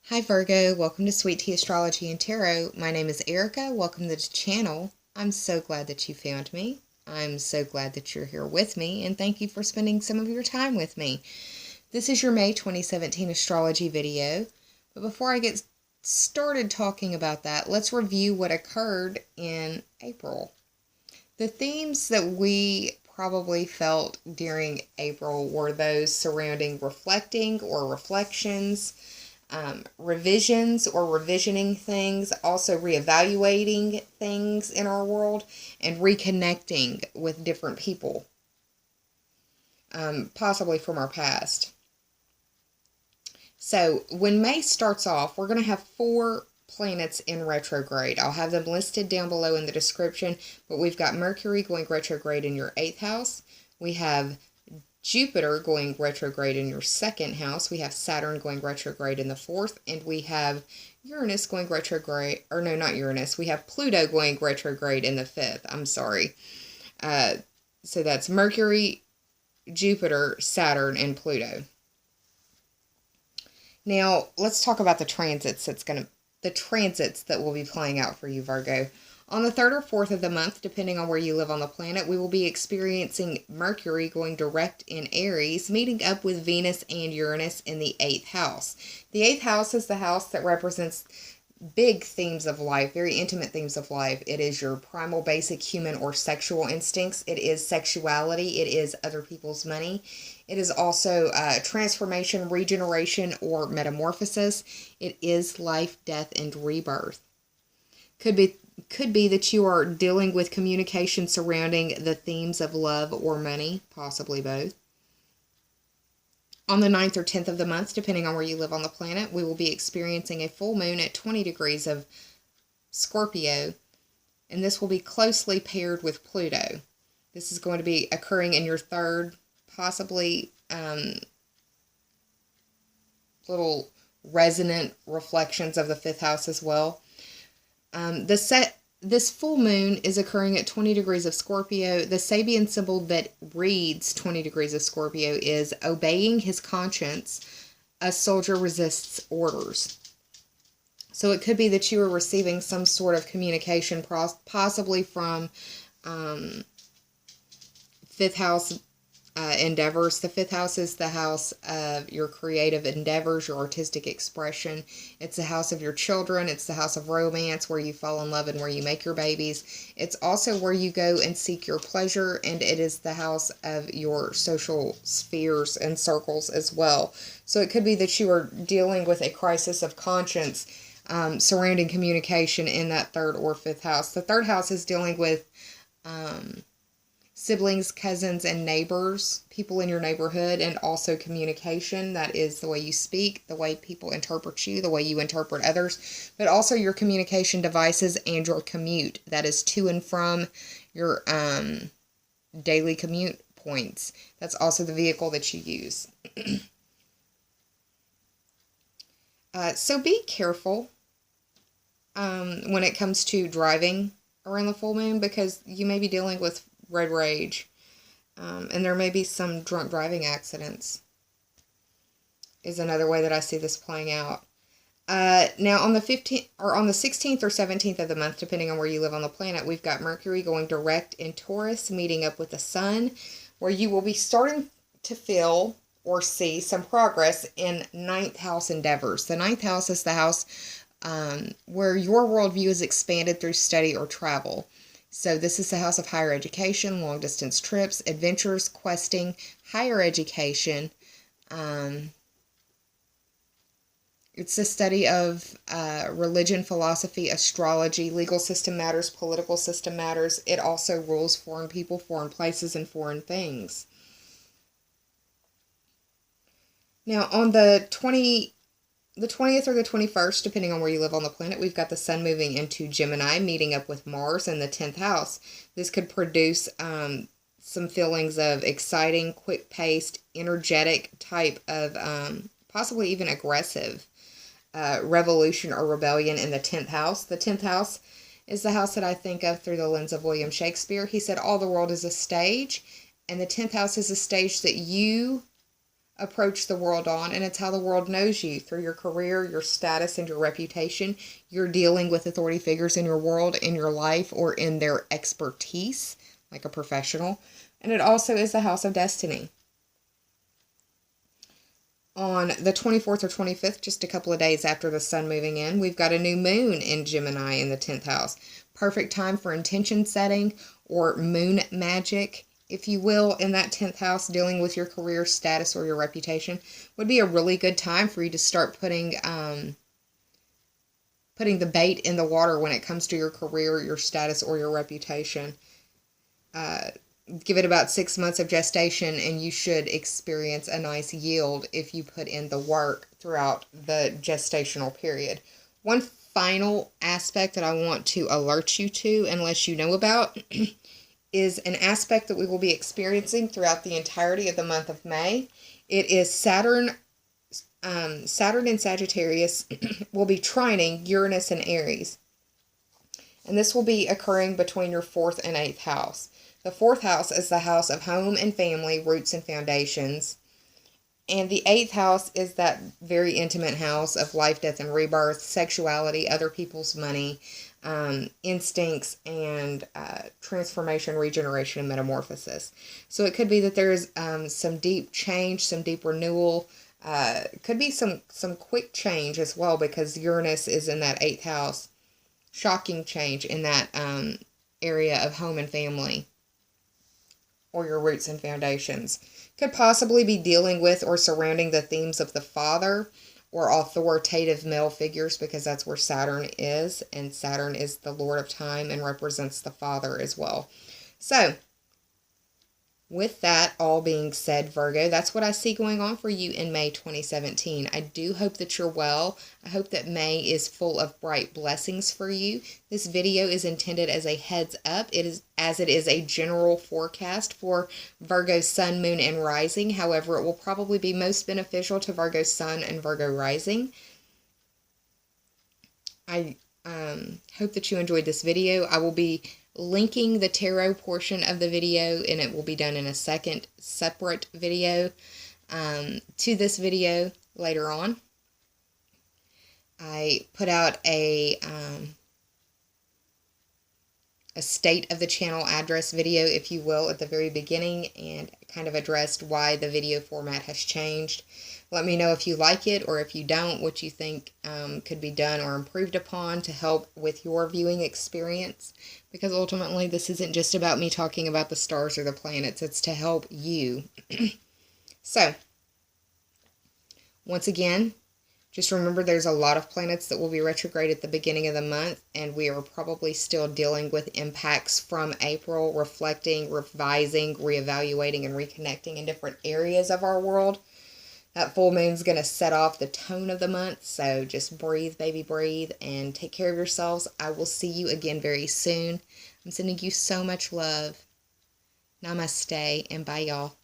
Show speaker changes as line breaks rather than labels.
Hi Virgo, welcome to Sweet Tea Astrology and Tarot. My name is Erica. Welcome to the channel. I'm so glad that you found me. I'm so glad that you're here with me, and thank you for spending some of your time with me. This is your May 2017 astrology video. But before I get started talking about that, let's review what occurred in April. The themes that we probably felt during April were those surrounding reflecting or reflections, revisions or revisioning things, also reevaluating things in our world, and reconnecting with different people, possibly from our past. So when May starts off, we're going to have 4 planets in retrograde. I'll have them listed down below in the description, but we've got Mercury going retrograde in your 8th house. We have Jupiter going retrograde in your 2nd house. We have Saturn going retrograde in the 4th, and we have Uranus going retrograde, or no, not Uranus. We have Pluto going retrograde in the 5th. I'm sorry. So that's Mercury, Jupiter, Saturn, and Pluto. Now, let's talk about the transits that will be playing out for you, Virgo. On the 3rd or 4th of the month, depending on where you live on the planet, we will be experiencing Mercury going direct in Aries, meeting up with Venus and Uranus in the 8th house. The 8th house is the house that represents big themes of life, very intimate themes of life. It is your primal, basic human or sexual instincts. It is sexuality. It is other people's money. It is also transformation, regeneration, or metamorphosis. It is life, death, and rebirth. Could be that you are dealing with communication surrounding the themes of love or money, possibly both. On the 9th or 10th of the month, depending on where you live on the planet, we will be experiencing a full moon at 20 degrees of Scorpio, and this will be closely paired with Pluto. This is going to be occurring in your 3rd, possibly little resonant reflections of the 5th house as well. This full moon is occurring at 20 degrees of Scorpio. The Sabian symbol that reads 20 degrees of Scorpio is obeying his conscience. A soldier resists orders. So it could be that you are receiving some sort of communication, possibly from 5th house endeavors. The 5th house is the house of your creative endeavors, your artistic expression. It's the house of your children. It's the house of romance, where you fall in love and where you make your babies. It's also where you go and seek your pleasure, and it is the house of your social spheres and circles as well. So it could be that you are dealing with a crisis of conscience surrounding communication in that 3rd or 5th house. The 3rd house is dealing with siblings, cousins, and neighbors, people in your neighborhood, and also communication. That is the way you speak, the way people interpret you, the way you interpret others, but also your communication devices and your commute. That is to and from your daily commute points. That's also the vehicle that you use. So be careful when it comes to driving around the full moon, because you may be dealing with road rage, and there may be some drunk driving accidents, is another way that I see this playing out. Now on the 15th or on the 16th or 17th of the month, depending on where you live on the planet, we've got Mercury going direct in Taurus, meeting up with the Sun, where you will be starting to feel or see some progress in 9th house endeavors. The 9th house is the house where your worldview is expanded through study or travel. So this is the house of higher education, long-distance trips, adventures, questing, higher education. It's the study of religion, philosophy, astrology, legal system matters, political system matters. It also rules foreign people, foreign places, and foreign things. Now, on the 20th or the 21st, depending on where you live on the planet, we've got the Sun moving into Gemini, meeting up with Mars in the 10th house. This could produce some feelings of exciting, quick-paced, energetic type of, possibly even aggressive revolution or rebellion in the 10th house. The 10th house is the house that I think of through the lens of William Shakespeare. He said all the world is a stage, and the 10th house is a stage that you approach the world on, and it's how the world knows you through your career, your status, and your reputation. You're dealing with authority figures in your world, in your life, or in their expertise, like a professional. And it also is the house of destiny. On the 24th or 25th, just a couple of days after the sun moving in, we've got a new moon in Gemini in the 10th house. Perfect time for intention setting or moon magic, if you will, in that 10th house, dealing with your career status or your reputation. Would be a really good time for you to start putting the bait in the water when it comes to your career, your status, or your reputation. Give it about 6 months of gestation and you should experience a nice yield if you put in the work throughout the gestational period. One final aspect that I want to alert you to, unless you know about, is an aspect that we will be experiencing throughout the entirety of the month of May. It is Saturn in Sagittarius will be trining Uranus and Aries. And this will be occurring between your 4th and 8th house. The 4th house is the house of home and family, roots and foundations. And the 8th house is that very intimate house of life, death, and rebirth, sexuality, other people's money, instincts, and transformation, regeneration, and metamorphosis. So it could be that there is some deep change, some deep renewal. Could be some quick change as well, because Uranus is in that 8th house. Shocking change in that area of home and family, or your roots and foundations. Could possibly be dealing with or surrounding the themes of the father or authoritative male figures, because that's where Saturn is, and Saturn is the Lord of Time and represents the father as well. So, with that all being said, Virgo, that's what I see going on for you in May 2017. I do hope that you're well. I hope that May is full of bright blessings for you. This video is intended as a heads up. It is a general forecast for Virgo Sun, Moon, and Rising. However, it will probably be most beneficial to Virgo Sun and Virgo Rising. I hope that you enjoyed this video. I will be linking the tarot portion of the video, and it will be done in a second separate video to this video later on. I put out a state of the channel address video, if you will, at the very beginning, and kind of addressed why the video format has changed. Let me know if you like it or if you don't, what you think could be done or improved upon to help with your viewing experience. Because ultimately, this isn't just about me talking about the stars or the planets. It's to help you. So, once again, just remember there's a lot of planets that will be retrograde at the beginning of the month, and we are probably still dealing with impacts from April, reflecting, revising, reevaluating, and reconnecting in different areas of our world. That full moon's going to set off the tone of the month, so just breathe, baby, breathe, and take care of yourselves. I will see you again very soon. I'm sending you so much love. Namaste, and bye, y'all.